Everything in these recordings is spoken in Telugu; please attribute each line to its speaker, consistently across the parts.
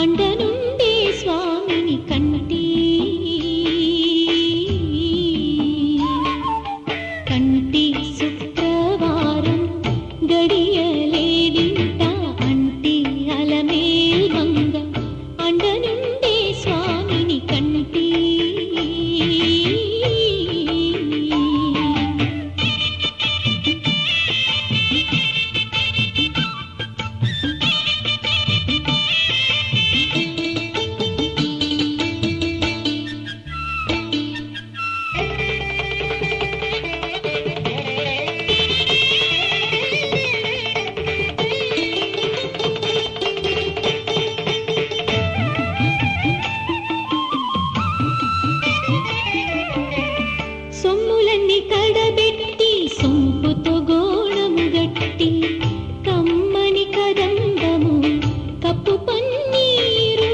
Speaker 1: అండనుండే స్వామిని కంటి కంటి శుక్రవారం గడియలేడింట అంటి అలమేల్ మంగ అండనుండే స్వామిని కంటి సొమ్ములన్నీ కడబెట్టి సొంపుతో గోణము గట్టి కమ్మని కదంబము కప్పు పన్నీరు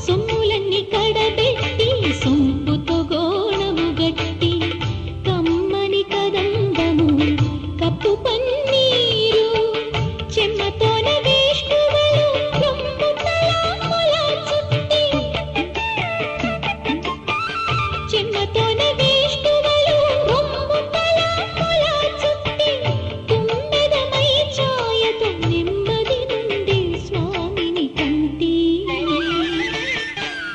Speaker 1: సొమ్ములన్నీ కడబెట్టి సొంపుతో గోణము గట్టి కమ్మని కదంబము కప్పు పన్నీరు చెమ్మతోన విష్ణువులు రొమ్ము తలాముల చుట్టి చెమ్మతోన విష్ణువులు రొమ్ము తలాముల చుట్టి తుమ్మెదమై ఛాయతో నెమ్మది నుండి స్వామిని కంటి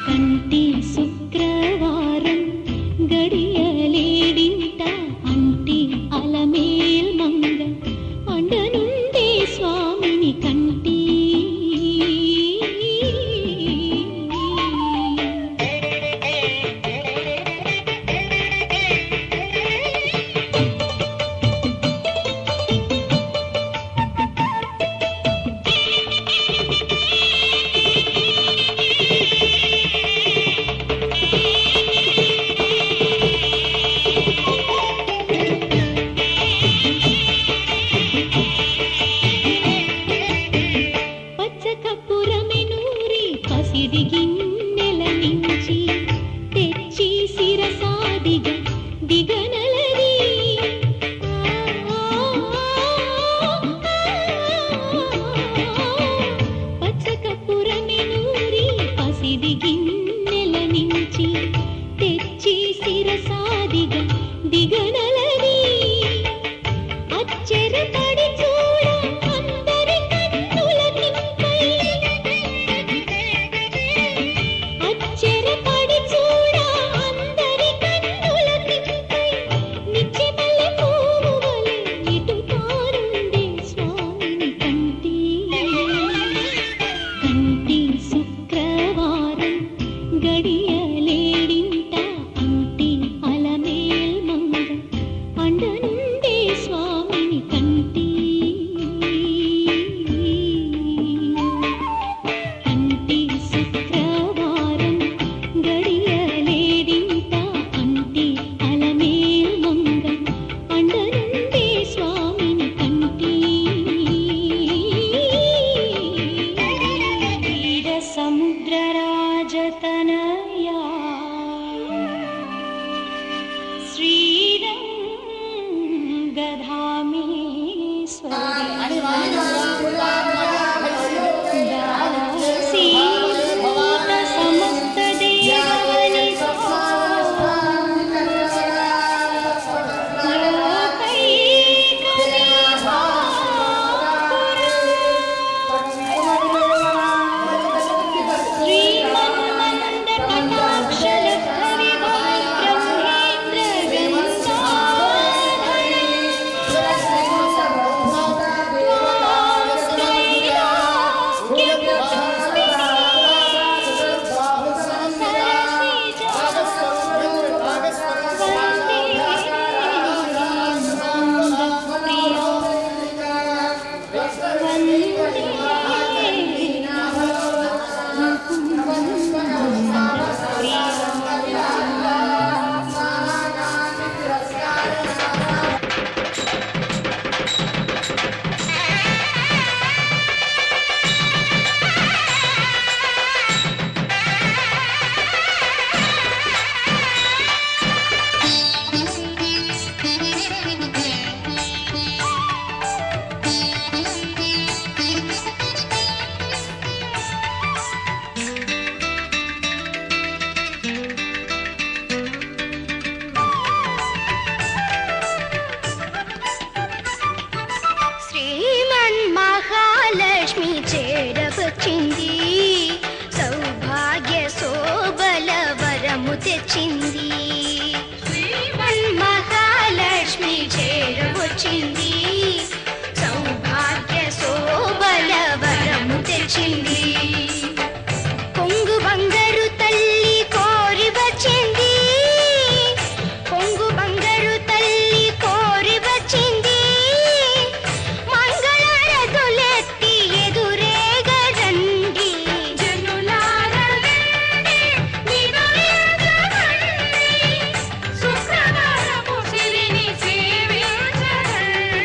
Speaker 1: కంటి శుక్రవారం గడియలేడింట అంటి అలమేల్ మంగ అండనుండే స్వామిని కంటి పచ్చకపురమెనూరి పసిడి గిన్నెల నుంచి తెచ్చి శిరసాదిగా దిగనలది పచ్చకపురమెనూరి పసిడి గిన్నెల నుంచి తెచ్చి శిరసాదిగా దిగనలది అచ్చెరపడి చూడ అందరి కన్నుల నింపై అచ్చెరపడి చూడ అందరి కన్నుల నింపై నిచ్చెమల్లె పువ్వు వలె ఇటు తానుండే స్వామిని కంటి కంటి శుక్రవారం గడియలేడింట అంటి అలమేల్ మంగ అండనుండే స్వామిని కంటి కంటి శుక్రవారం గడియలేడింట అంటి అలమేల్ మంగ అండనుండే స్వామిని కంటి వీర సముద్ర రాజతనయా శ్రీరంగధామే
Speaker 2: వచ్చింది, శ్రీమన్ మహాలక్ష్మి చేరవచ్చింది, సౌభాగ్య శోభల వరము తెచ్చింది. కొంగు బంగారు తల్లి కోరి వచ్చింది, కొంగు బంగారు తల్లి కోరి వచ్చింది, మంగళారతులెత్తి ఎదురేగా రండి, జనులారా రండి, వినయంగా రండి, శుక్రవారపు సిరిని సేవించరండి.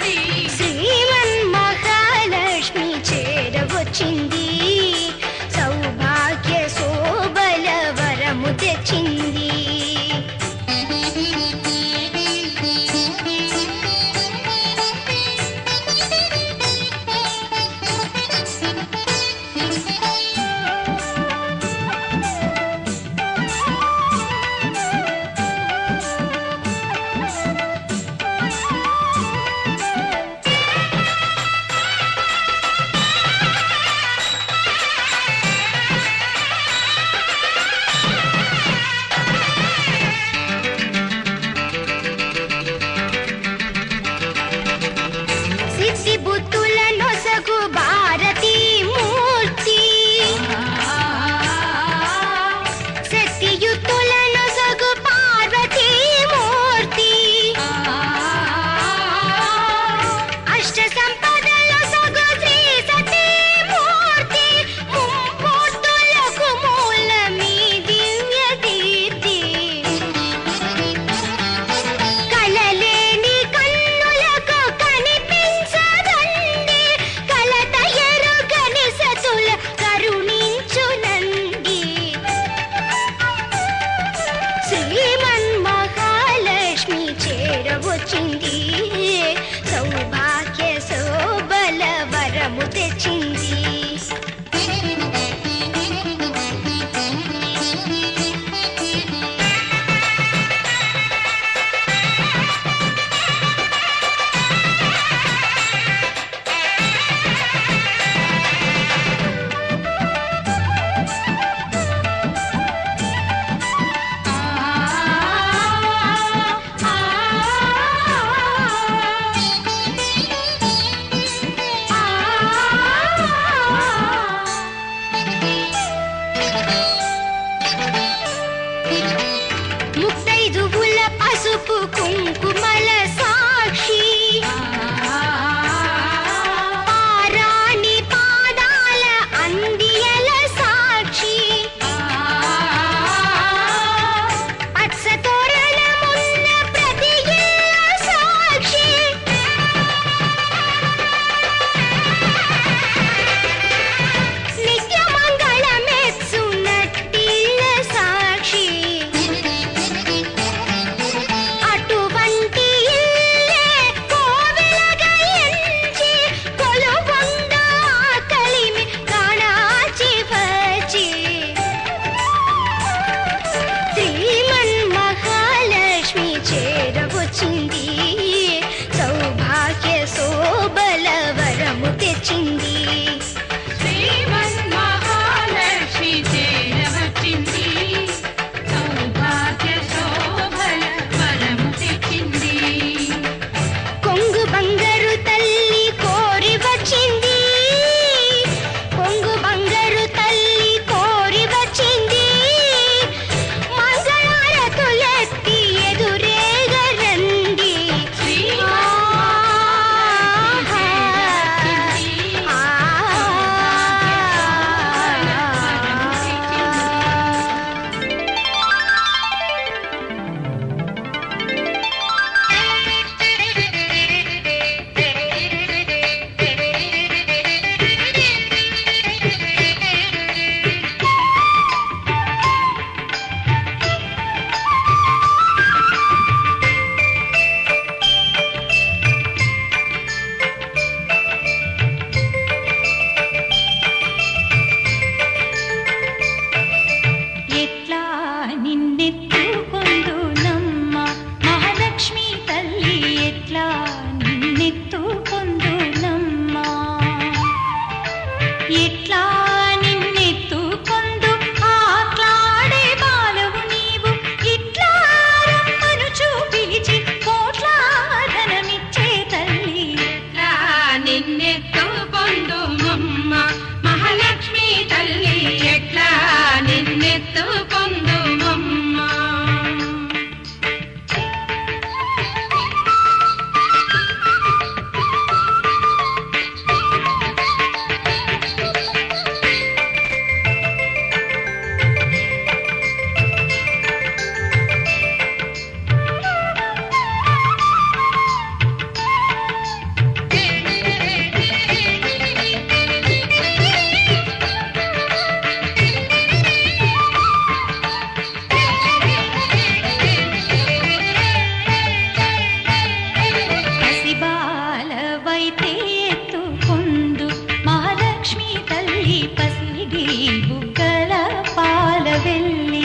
Speaker 1: బలవైతే ఎత్తుకొందు మహాలక్ష్మి తల్లి పసిడి బుగ్గల పాలవెల్లి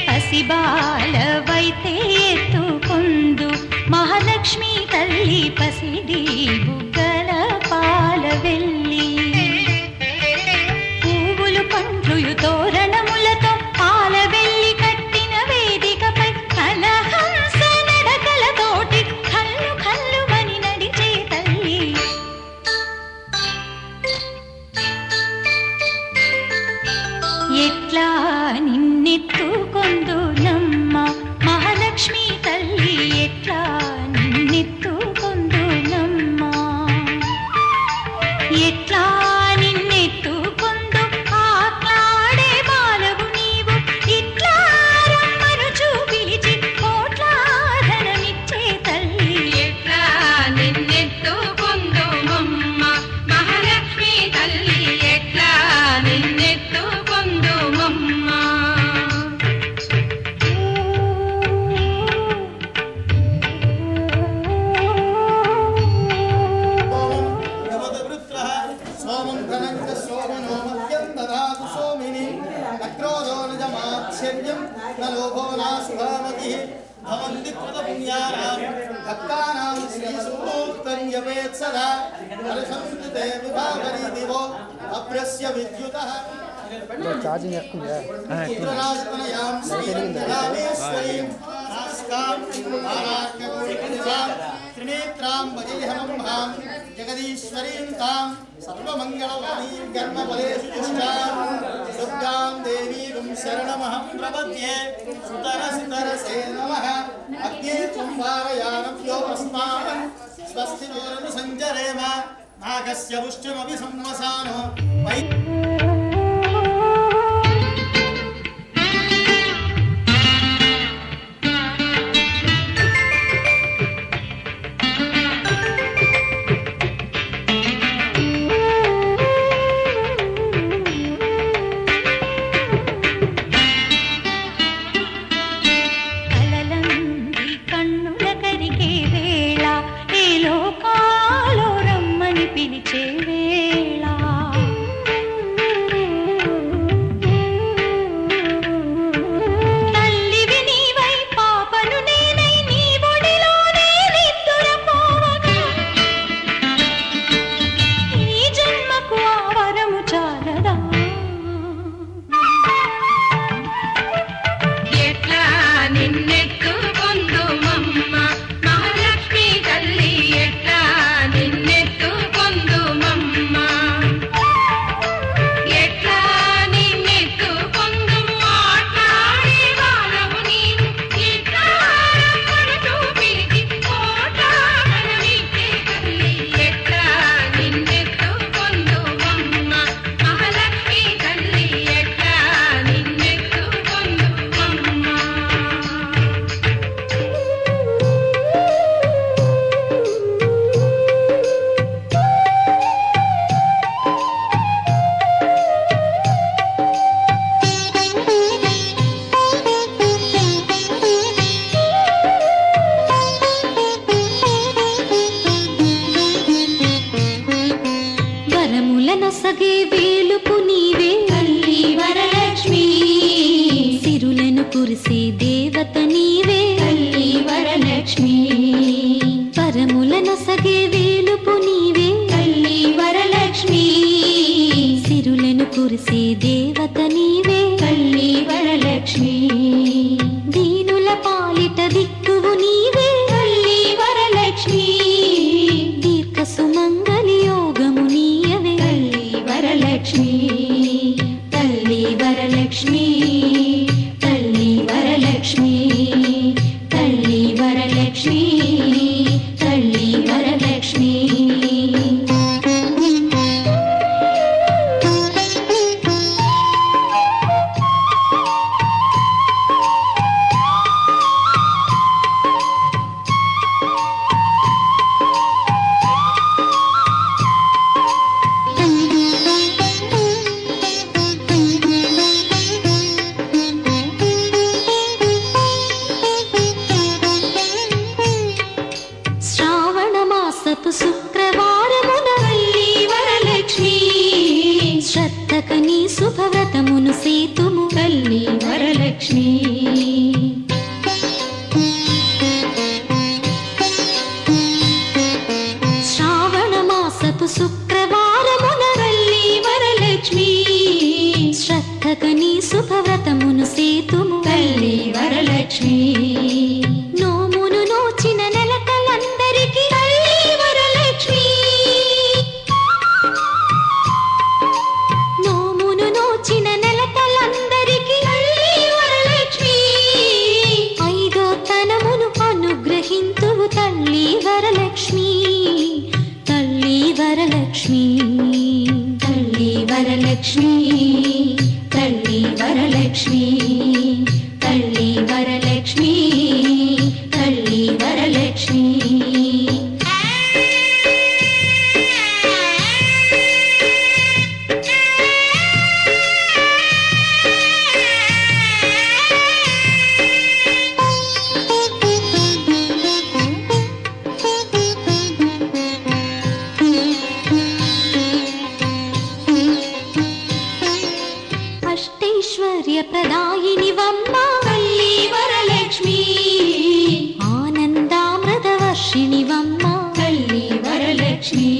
Speaker 1: పసిబాలవైతే ఎత్తుకొందు మహాలక్ష్మి తల్లి పసిడి బుగ్గల పాలవెల్లి పువ్వులు పండ్లు తోరణములతో పాలవెల్లి కట్టిన వేదికపై కలహంస నడకలతోటి కల్లు కల్లుమని నడిచే తల్లి ఎట్లా నిన్నెత్తుకొందు నమ్మ మహాలక్ష్మి తల్లి ఎట్లా నిన్నెత్తుకొందు నమ్మ ఎట్లా నిన్నెత్తుకొందు ఆట్లాడే బాలవు నీవు ఇట్లా రమ్మనుచు పిలిచి కోట్లాధనమిచ్చే తల్లి
Speaker 2: ఎట్లా నిన్నెత్తుకొందు మమ్మ మహాలక్ష్మి తల్లి ఎట్లా నిన్నెత్తుకొందు మమ్మ
Speaker 3: సోమం ధనంజ సోమనో మహ్యం దదాతు సోమిని నక్రోధో నిజమాత్సర్యం న లోభో నాసుభామతిః భవంతి కృత పుణ్యానాం భక్తానాం శ్రీసూక్తర్యవేత్ సదా పరిసంస్కృతే విభావరీ దివో అభ్రస్య విద్యుతః
Speaker 4: ఛార్జింగ్ ఎక్కువ
Speaker 3: పుత్రరాజతనయాం శ్రీరంజనామేశ్వరీం నాస్కాం ఆరాక్యగోళికనిజాం త్రినేత్రాం వజేహనం భాం జగదీశ్వరీం తాం సర్వమంగళవాణీం కర్మఫలేషు దుష్టాం దుర్గాం దేవీం శరణమహం ప్రపద్యే సుతరసితరసే నమః అగ్నే త్వం వారయానభ్యో అస్మాకం స్వస్తినోరను సంజరేమ నాగస్య పుష్టిమపి సంవసానో వై
Speaker 1: కలలంది కన్నుల కరిగే వేళ ఏ లోకాలో రమ్మని పిలిచే వేళ తల్లివి నీవై పాపను నేనై నీ ఒడిలోనే నిద్దురపోవగా ఈ జన్మకు ఆ వరము చాలదా
Speaker 2: ఎట్లా నిన్నెత్తుకొందు మమ్మ మహాలక్ష్మి తల్లి ఎట్లా నిన్నెత్తుకొందు మమ్మ ఎట్లా నిన్నెత్తుకొందు మాట్లాడే బాలవు నీవు ఇట్లా రమ్మనుచు పిలిచి కోటాధనమిచ్చే తల్లి ఎట్లా నిన్నెత్తుకొందు మమ్మ మహాలక్ష్మి తల్లి ఎట్లా నిన్నెత్తుకొందు మమ్మ
Speaker 1: వరములనొసగే వేలుపు నీవే
Speaker 2: తల్లి వరలక్ష్మి
Speaker 1: సిరులను కురిసే దేవత నీవే
Speaker 2: తల్లి వరలక్ష్మి
Speaker 1: వరములనొసగే వేలుపు నీవే
Speaker 2: తల్లి వరలక్ష్మి
Speaker 1: సిరులను కురిసే దేవత నీవే
Speaker 2: తల్లి వరలక్ష్మి
Speaker 1: దీనుల పాలిట దిక్కువు నీవే
Speaker 2: తల్లి వరలక్ష్మి
Speaker 1: దీర్ఘ సుమంగళి యోగము నీయవే
Speaker 2: తల్లి వరలక్ష్మి తల్లి వరలక్ష్మి తల్లి వరలక్ష్మి తల్లి వరలక్ష్మి తల్లి వరలక్ష్మి వరలక్ష్మి నోమును నోచిన నెలకలందరికీ తల్లి వరలక్ష్మి నోమును నోచిన నెలకలందరికీ తల్లి వరలక్ష్మి ఐదో తనమును అనుగ్రహింతువు తల్లి వరలక్ష్మి తల్లి వరలక్ష్మి తల్లి వరలక్ష్మి తల్లి వరలక్ష్మి తల్లి వరలక్ష్మి తల్లి వరలక్ష్మి అష్టైశ్వర్యప్రదాయినివమ్మ తల్లి వరలక్ష్మి ఆనందామృతవర్షిణివమ్మ తల్లి వరలక్ష్మి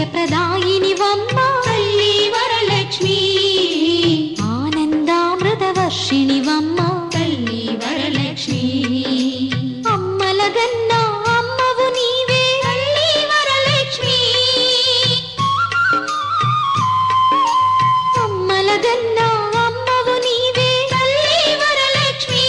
Speaker 2: అష్టైశ్వర్యప్రదాయినివమ్మ తల్లి వరలక్ష్మి ఆనందామృతవర్షిణివమ్మ తల్లి వరలక్ష్మి అమ్మలగన్నా అమ్మవు నీవే తల్లి వరలక్ష్మి అమ్మలగన్నా అమ్మవు నీవే తల్లి వరలక్ష్మి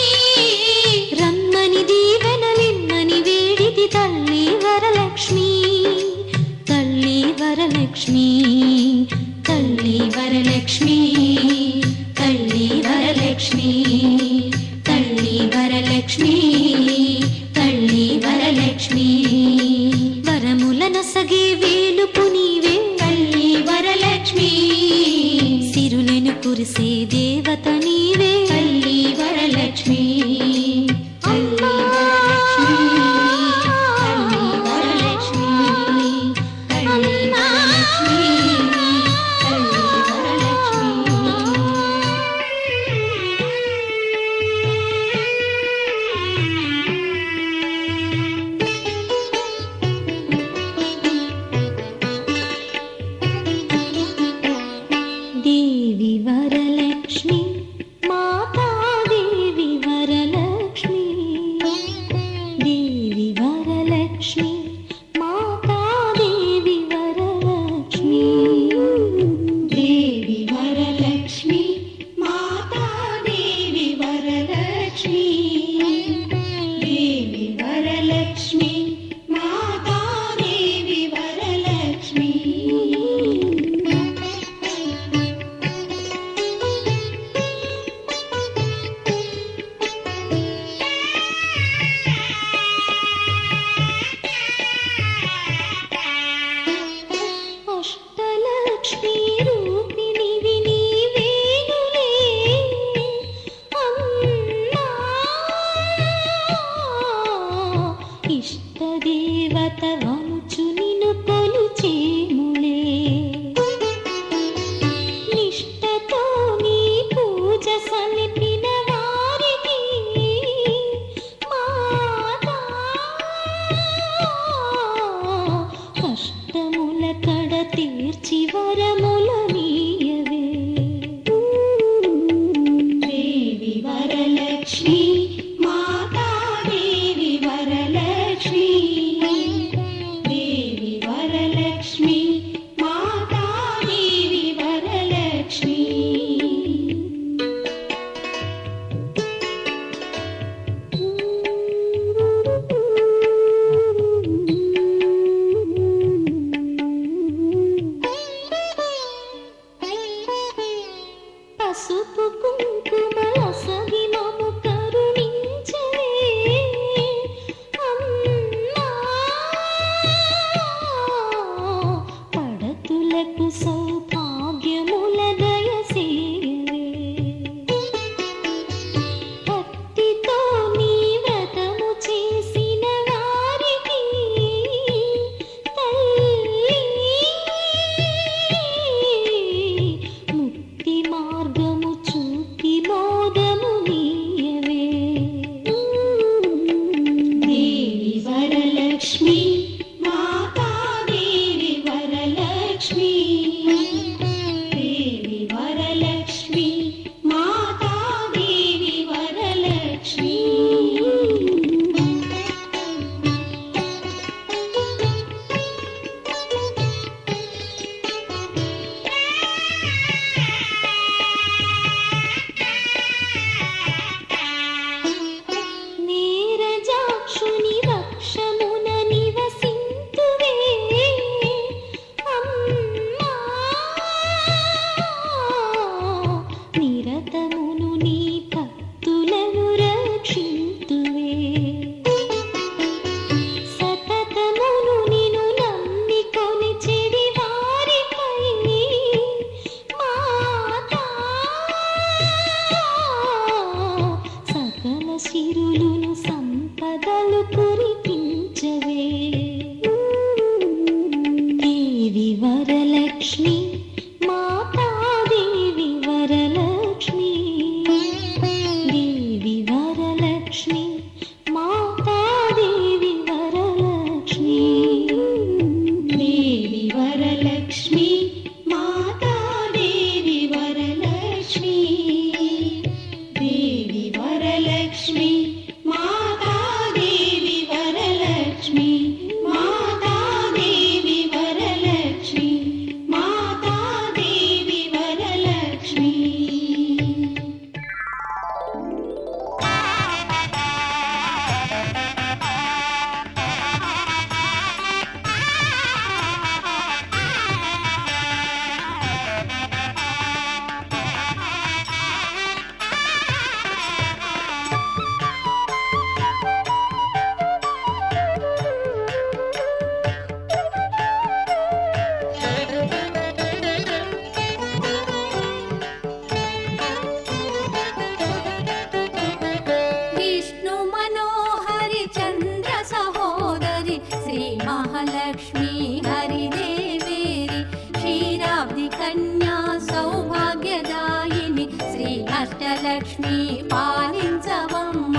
Speaker 2: లక్ష్మి పాలించవమ్మ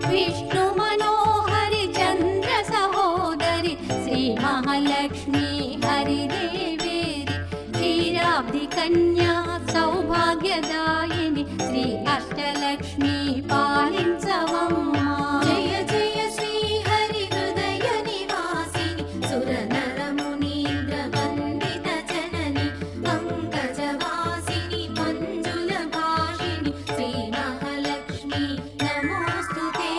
Speaker 2: విష్ణు మనోహరి చంద్ర సహోదరి శ్రీ మహాలక్ష్మి హరిదేవేరి క్షీరాబ్ది కన్యా సౌభాగ్యదాయిని శ్రీ అష్టలక్ష్మి పాలించవమ్మ జయ జయ శ్రీ హరి హృదయ నివాసిని సుర నర మునీంద్ర వందిత జనని పంకజవాసిని మంజుల భాషిని శ్రీ మహాలక్ష్మి నమోస్తుతే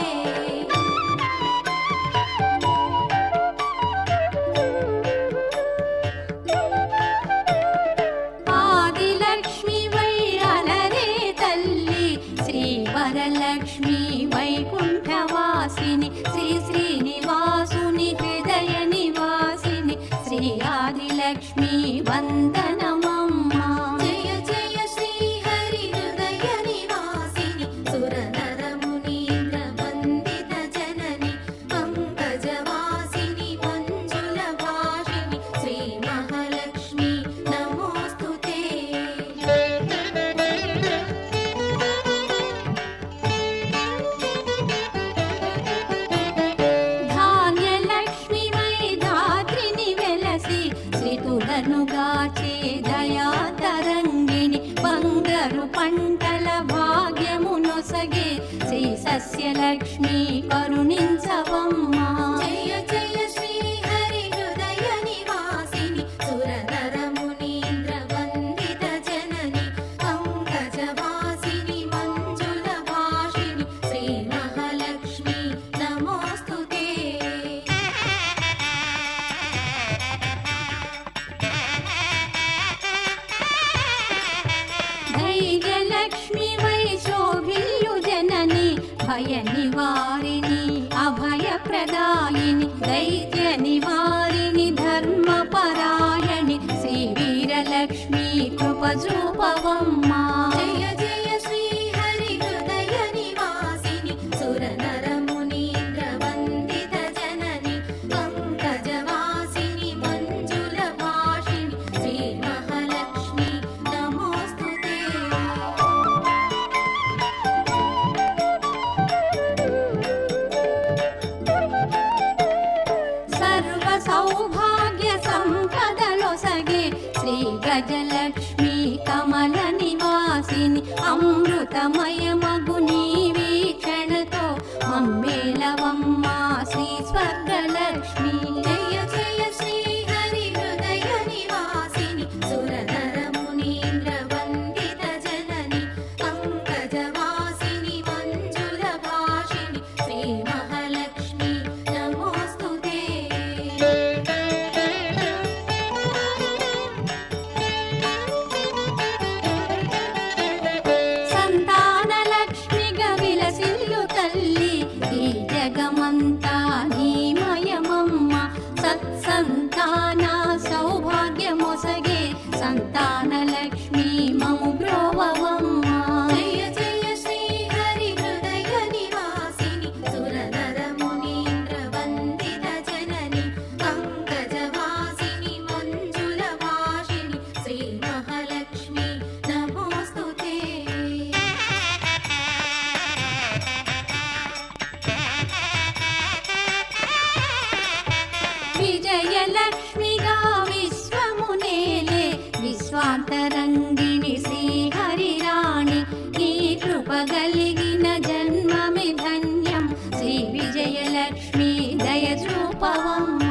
Speaker 2: ఆదిలక్ష్మి వై అలరే తల్లి శ్రీ వరలక్ష్మి వైకుంఠవాసిని శ్రీ శ్రీనివాసుని హృదయ నివాసిని శ్రీ ఆదిలక్ష్మి వందనమమ్మ జయ జయ శ్రీ హరి హృదయ నివాసిని సుర నర మునీంద్ర వందిత జనని పంకజవాసిని మంజుల భాషిని శ్రీ మహాలక్ష్మి నమోస్తుతే ధాన్యలక్ష్మి వై ధాత్రిని వెలసి శ్రీతులను గాచే దయా తరంగిణి బంగారు పంటల భాగ్యమునొసగే శ్రీ సస్యలక్ష్మి కరుణించవమ్మ జయ జయ శ్రీ హరి హృదయ నివాసిని సుర నర మునీంద్ర వందిత జనని పంకజవాసిని మంజుల భాషిని శ్రీ మహాలక్ష్మి నమోస్తుతే ధైర్యలక్ష్మి వై శోభిల్యు జనని భయ నివారిణి అభయ ప్రదాయిని దైత్య నివారిణి ధర్మ పరాయణి శ్రీ వీరలక్ష్మి కృప చూపవమ్మ జయ జయ శ్రీ హరి హృదయ నివాసిని సుర నర మునీంద్ర వందిత జనని పంకజవాసిని మంజుల భాషిని శ్రీ మహాలక్ష్మి నమోస్తుతే సర్వ సౌభాగ్య సంపదలొసగే శ్రీ గజలక్ష్మి కమల నివాసిని అమృతమయమగు నీ వీక్షణతో మమ్మేలవమ్మ శ్రీ స్వర్గలక్ష్మి జయ జయ శ్రీ హరి హృదయ నివాసిని సుర నర మునీంద్ర వందిత జనని పంకజవాసిని మంజుల భాషిని శ్రీ మహాలక్ష్మి నమోస్తుతే సంతానలక్ష్మిగా విలసిల్లు తల్లి ఈ జగమంతా నీమయమమ్మ సత్సంతాన సౌభాగ్యమొసగే సంతానలక్ష్మి మము బ్రోవవమ్మ జయ జయ శ్రీ హరి హృదయ నివాసిని సుర నర మునీంద్ర వందిత జనని పంకజవాసిని మంజుల భాషిని శ్రీ మహాలక్ష్మి నమోస్తుతే విజయలక్ష్మిగా విశ్వమునేలే విశ్వాంతరంగిణి శ్రీ హరిరాణి నీ కృప కలిగిన జన్మమి ధన్యం శ్రీ విజయలక్ష్మి దయ చూపవమ్మ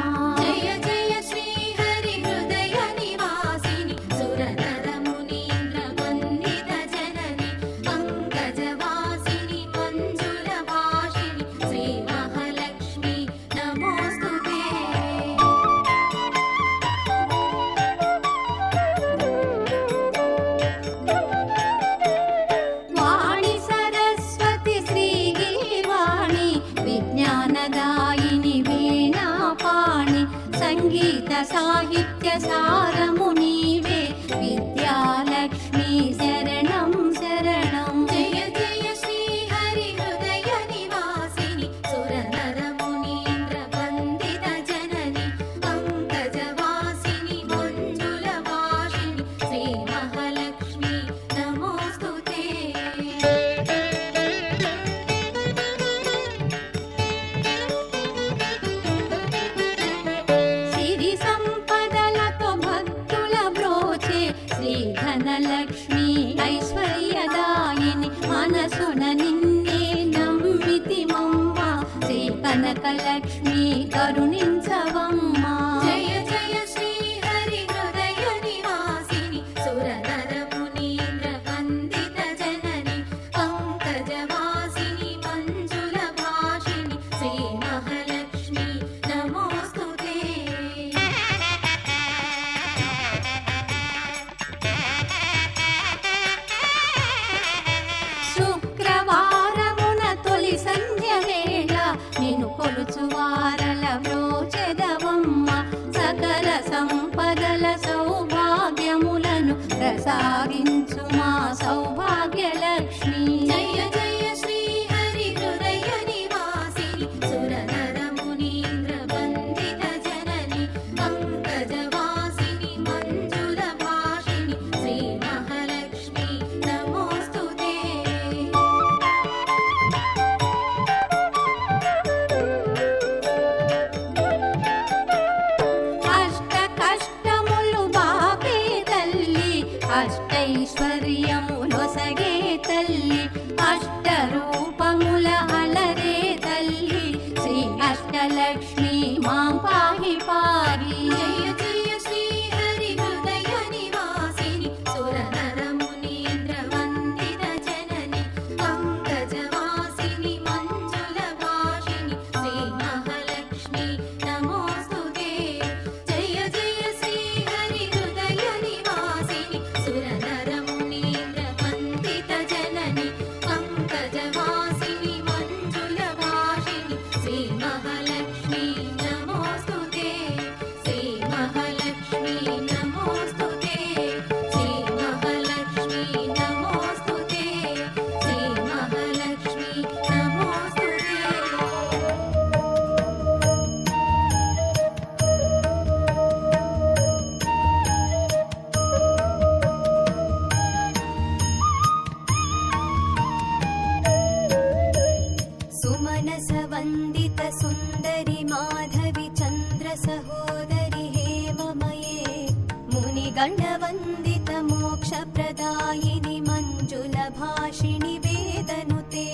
Speaker 2: జయ జయ శ్రీ హరి హృదయ నివాసిని సుర నర మునీంద్ర వందిత జనని పంకజవాసిని మంజుల భాషిని శ్రీ మహాలక్ష్మి నమోస్తుతే వాణి సరస్వతి శ్రీ గిరివాణి విజ్ఞానదాయిని వీణాపాణి సంగీత సాహిత్య సారము నీవే విద్యాలక్ష్మి శరణం శరణం జయ జయ శ్రీ హరి హృదయ నివాసిని సుర నర మునీంద్ర వందిత జనని పంకజవాసిని మంజుల భాషిని శ్రీ మహాలక్ష్మి నమోస్తుతే కనకలక్ష్మి కరుణించవమ్మా.
Speaker 5: జయ జయ శ్రీ హరి హృదయ నివాసిని సురనర మునీంద్ర వందిత జనని పంకజవాసిని మంజుల భాషిణి శ్రీ మహాలక్ష్మి నమోస్తుతే.
Speaker 2: శుక్రవారమున తొలి సంధ్య వేళ నిన్ను కొలుచువారల వ్రోచెదవమ్మ. సకల సంపదల సౌభాగ్యములను ప్రసాదించు మా సౌభాగ్యలక్ష్మి.
Speaker 5: జయ జయ శ్రీ హరి హృదయ నివాసిని సురనర మునీంద్ర వందిత జనని పంకజవాసిని మంజుల భాషిణి శ్రీ మహాలక్ష్మి నమోస్తుతే.
Speaker 2: అష్ట కష్టములు బాపే తల్లి, అష్టైశ్వర్యములొసగే తల్లి, అష్ట రూపముల అలరే తల్లి, శ్రీ అష్టలక్ష్మి మా పాహి పాహి.
Speaker 5: జయ జయ శ్రీ హరి హృదయ నివాసిని సురనర మునీంద్ర వందిత జనని పంకజవాసిని మంజుల భాషిణి శ్రీ మహాలక్ష్మి నమోస్తుతే. జయ జయ శ్రీ హరి హృదయ నివాసిని సురనర మునీంద్ర వందిత జనని పంకజవాసిని మంజుల భాషిణి శ్రీ మహాలక్ష్మి నమోస్తుతే. శ్రీ మహాలక్ష్మి నమోస్తుతే. శ్రీ మహాలక్ష్మి నమోస్తుతే. శ్రీ మహాలక్ష్మి నమోస్తుతే.
Speaker 2: సుమనస వందిత సుందరి మాధవి చంద్ర సహోదరి హేమమయే, మునిగణ వందిత మోక్ష ప్రదాయిని మంజుల భాషిణి వేదనుతే.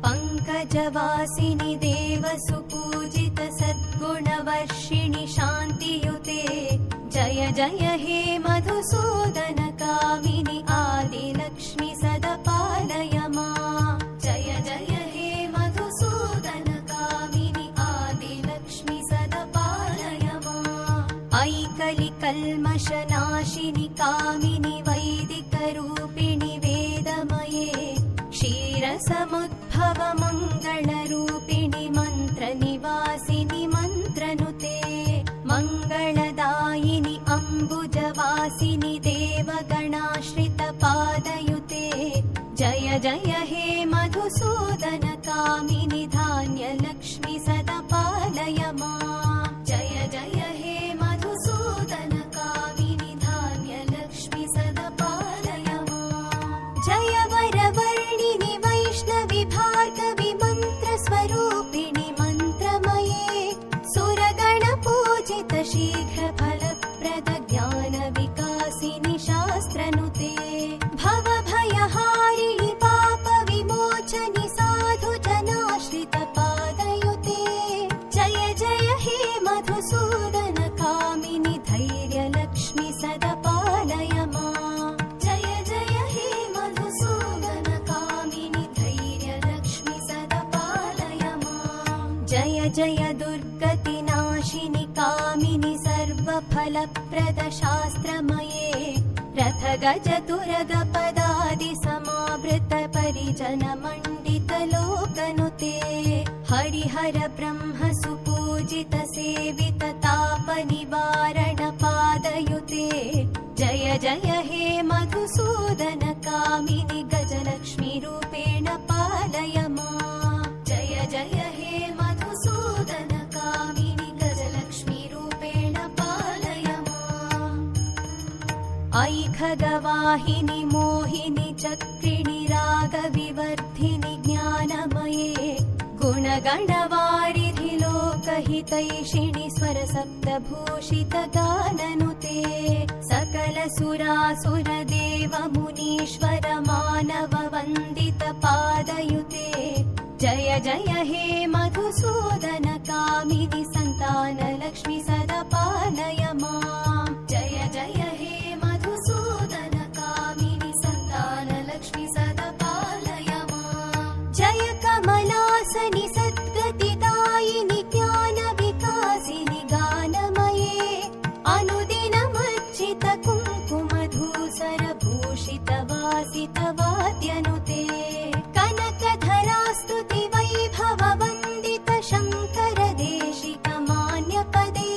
Speaker 2: పంకజవాసిని దేవ సుపూజిత సద్గుణ వర్షిణి శాంతియుతే. జయ జయ హే మధుసూదన కామిని ఆదిలక్ష్మి సదపాలయ మా. జయ జయ హే మధుసూదన కామిని ఆదిలక్ష్మి సదపాలయ మా. ఐకలి కల్మషనాశిని కామిని వైదిక రూపిణి వేదమయే, క్షీర సముద్భవ మంగళ రూపిణి మంత్ర నివాసిని మంత్రనుతే. మంగళదాయిని అంబుజవాసిని దేవగణాశ్రిత పాదయుతే. జయ జయ హే మధుసూదన కామిని ధాన్యలక్ష్మి సదపాలయ మా. జయ జయ హే మధుసూదన కామిని ధాన్యలక్ష్మి సదపాలయ మా. జయ వరవర్ణిని వైష్ణవి భార్గవి మంత్ర స్వరూపిణి మంత్రమయే, సురగణ పూజిత శీఘ్ర ఫలప్రద జ్ఞాన వికాసిని శాస్త్రనుతే. భవ భయహారిణి పాప విమోచని సాధు జనాశ్రిత పాదయుతే. జయ జయ హే మధుసూదన కామిని ధైర్యలక్ష్మి సదపాలయ మా. జయ జయ హే మధుసూదన కామిని ధైర్యలక్ష్మి సదపాలయ మా. జయ జయ దుర్గతి నాశిని కామిని సర్వఫలప్రద శాస్త్రమయే, రథ గజ తురగ పదాది సమావృత పరిజన మండిత లోకనుతే. హరిహర బ్రహ్మ సుపూజిత సేవిత తాప నివారణ పాదయుతే. జయ జయ హే మధుసూదన కామిని గజలక్ష్మి రూపేణ పాలయ మా. జయ జయ హే మధుసూదన కామిని గజలక్ష్మి రూపేణ పాలయ మా. ఐ ఖగవాహిని మోహిని చక్రిణి రాగ వివర్ధిని జ్ఞానమయే, गुणगणवारिधि लोकहितैषिणि स्वरसप्तभूषित गाननुते सकल सुरासुर देव मुनीश्वर मानव वन्दित पादयुते जय जय हे मधुसूदन कामिनि सन्तानलक्ष्मि सदा पालय माम् जय जय हे मधुसूदन कामिनि सन्तानलक्ष्मि सदा पालय माम् जय कमलासनि सद्गतिदायिनि ज्ञानविकासिनि गानमये अनुदिनमर्चित कुङ्कुमधूसरभूषितवासितवाद्यनुते कनकधरास्तुति वैभव वन्दित शङ्कर देशिकमान्यपदे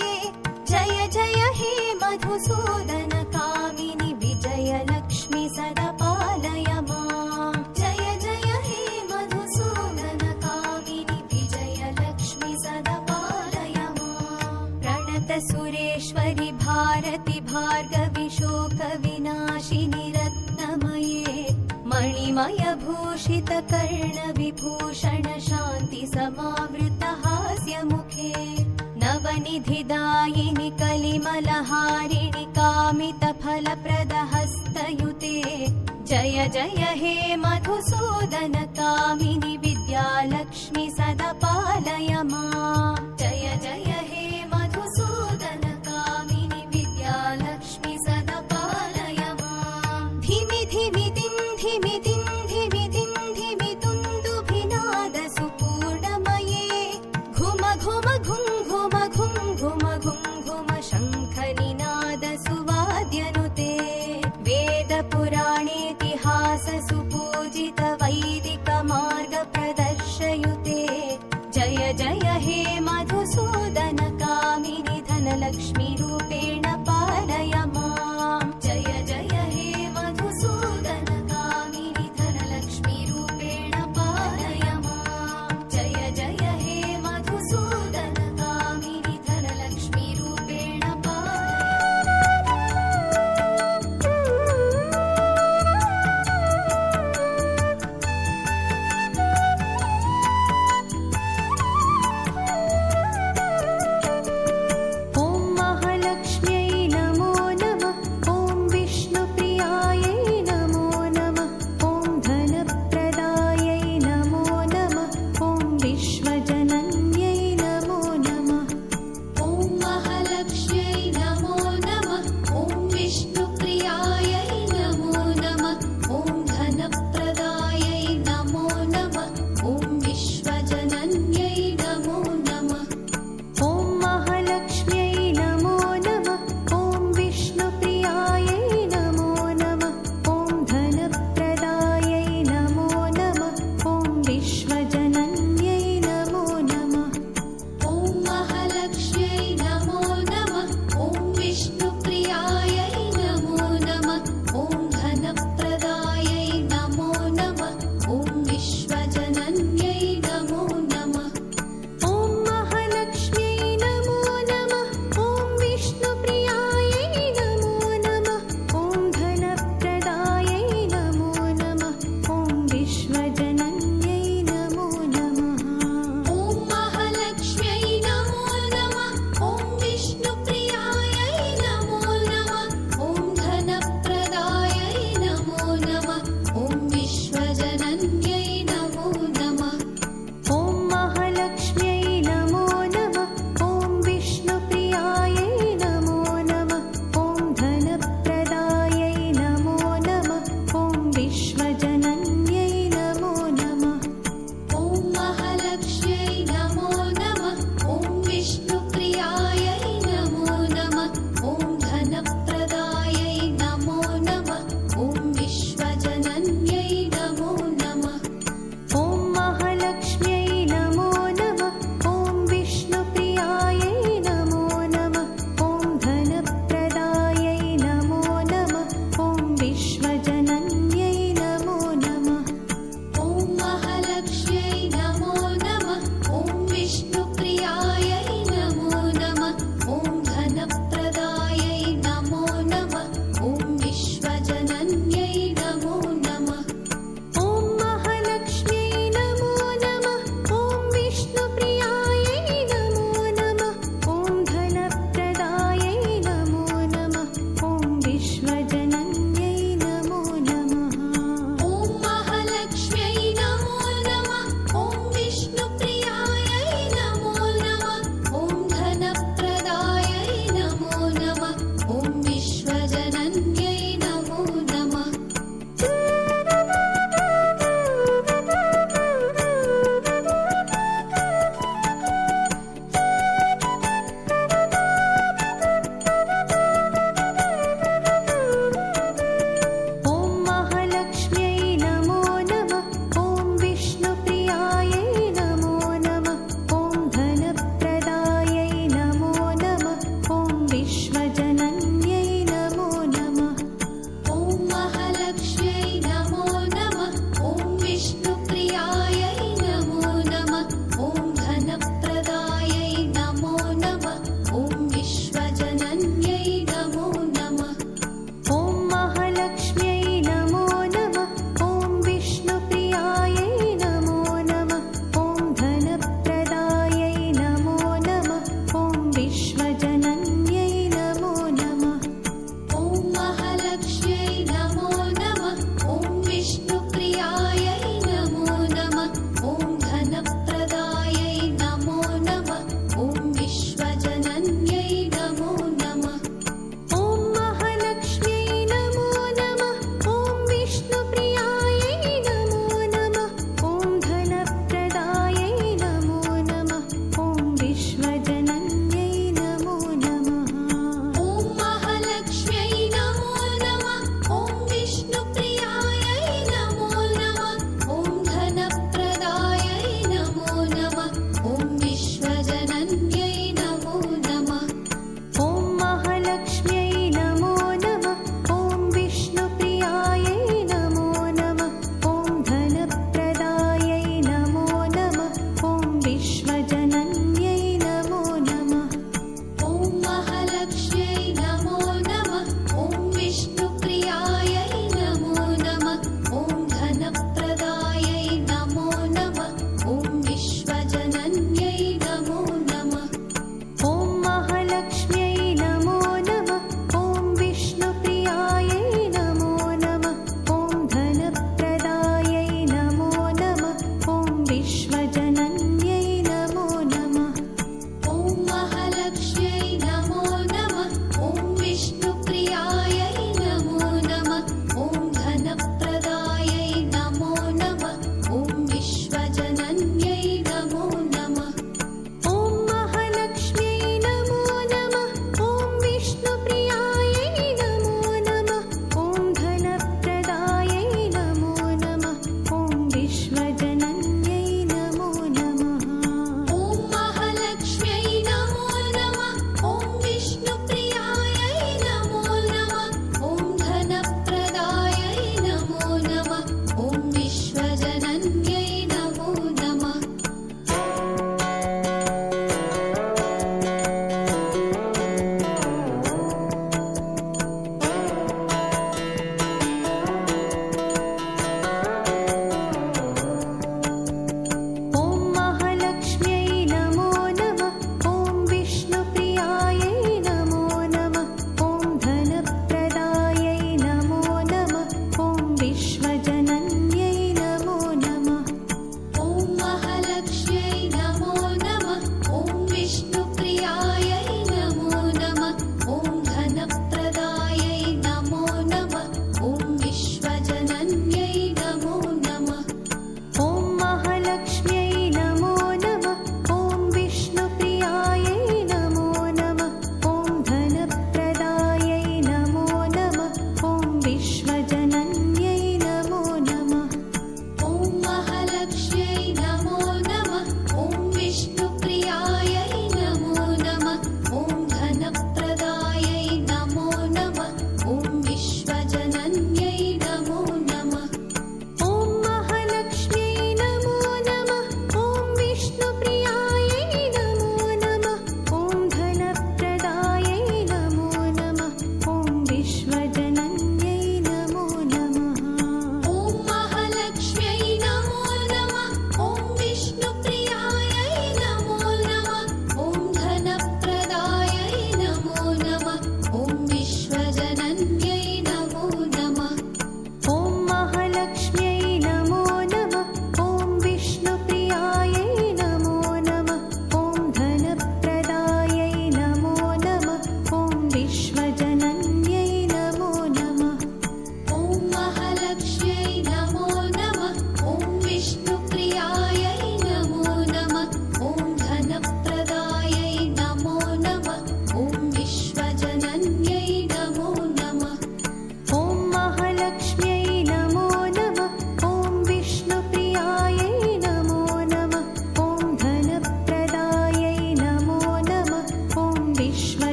Speaker 2: जय जय हे मधुसूदन कामिनि विजयलक्ष्मि सदा पालय माम् जय जय हे मधुसूदन कामिनि विजयलक्ष्मि सदा पालय माम् प्रणत सुरेश्वरि भारति भार्गवि शोकविनाशिनि रत्नमये मणिमय भूषित कर्णविभूषण शान्ति समावृत हास्यमुखे नवनिधिदायिनि कलिमलहारिणि कामितफलप्रद हस्तयुते जय जय हे मधुसूदन कामिनि